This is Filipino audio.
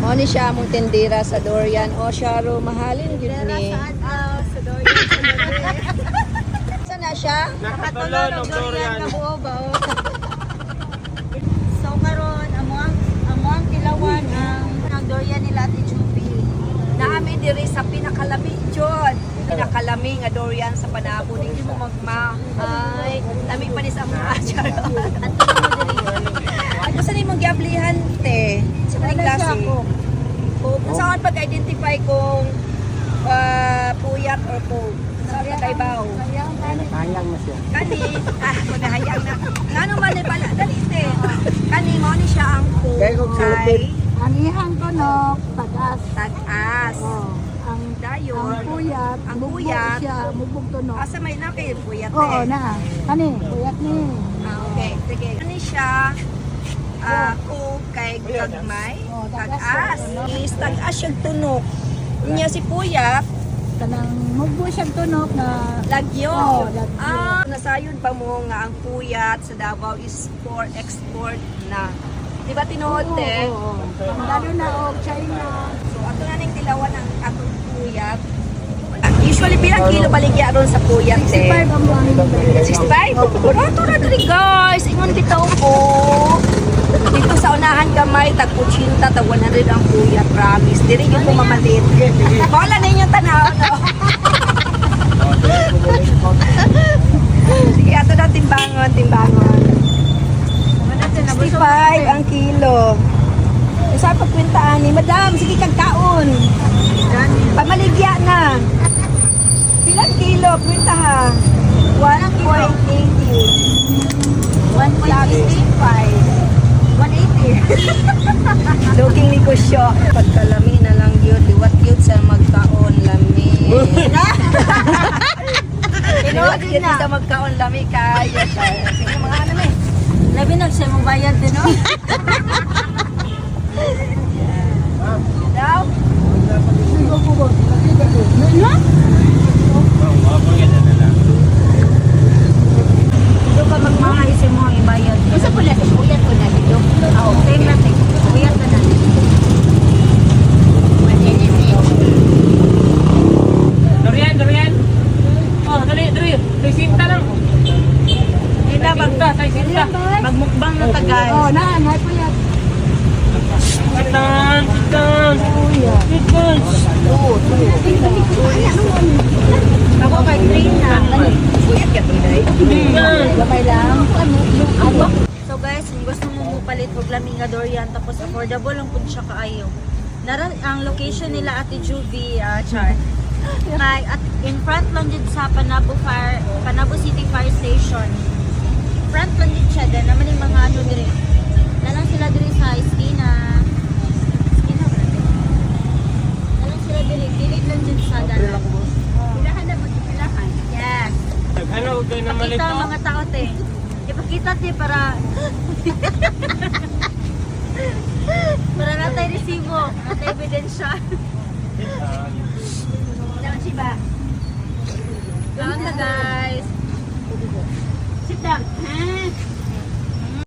Mo ni siya among tendera sa Dorian. O siya ro mahalin gyud ni. Sa Dorian. Saan na siya? Nakatulon ng Dorian kabuo ba? So karon amuang tilawan ang Dorian nila Ate Juby. Naami diri sa pinakalami jud. Pinakalami nga Dorian sa Panabo. Di mo magma. Ay, lami pa ni sa mga charot. Ato mo diri. Ano sa nimong giablihan te? Sa kaning klase? Saan pag-identify kung puyat or po? Saan pag-ibaw? Hayang na siya. Kani, magahayang na. Ngano man ni pala, dali te. Kani mo ni siya ang po Kaya kung silupin. Ang ihang tunok, tagas. tag-as. Ang Dayon, puyat, ang puyat. mubog tunok. Asa may na kayo puyat te? Oo na. Kani, puyat ni. Okay, sige. Kani siya, ko kay gagmay, tag-as. Is tag-as siyang tunok. Niya si puyat, Kanang mugbo siyang tunok na lagyo. Oo, lagyo. Nasayod pa mo nga ang puyat sa Davao is for export na. Di ba tinuod te? Oo. Lalo na og China. So ato na ning tilawan ang atong puyat. Usually bilang kilo baligya ron sa puyat te? 65 ang mga 65? Barato na diri guys. Ingon bitaw ko. Dito sa unahan gamay tag 80 tag 100 ang puyat, promise. Diri gyud ko mamalit. Wala ninyo tanaw no. Sige ato na timbangon. 65 ang kilo. Sa pagkwintaan ni Madam, sige kag kaon. Pamaligya na. Pilang kilo kwenta ha? 1.80. 1.65. 180. Looking ni Kusyo. Pagkalami na lang yun. Liwat yun sa magkaon lami. Liwat yun sa magkaon lami. Kaya siya. Sige mga ano eh. Labi na siya mong bayad din, no? Daw? Dito ka magmahal sa mga ibayad. Isa po natin, uyat po natin. Oo, tingnan natin. Uyat na natin. Durian. Oh, dali. Sinta lang. Hindi magmukbang na ta guys. Oo, naanay po yan. Chitan. Ako kay train na. Uyat ka tinay. Gamay lang. So guys, kung gusto mo mupalit og lami nga Dorian tapos affordable lang pud siya kaayo. Nara ang location nila Ate Juby Char. May at in front lang dito sa Panabo City Fire Station. Front lang dito siya din naman yung mga ano dire. Nalang sila dire sa Esquina ba? Nalang sila dire, dilit lang dito sa dalan. Pilahan na magpilahan. Yes. Ano kayo na malit Pakita ang mga tao te. Ipakita te para para natay resibo, natay ebidensya. Daw si ba? Doon na guys. Sit down.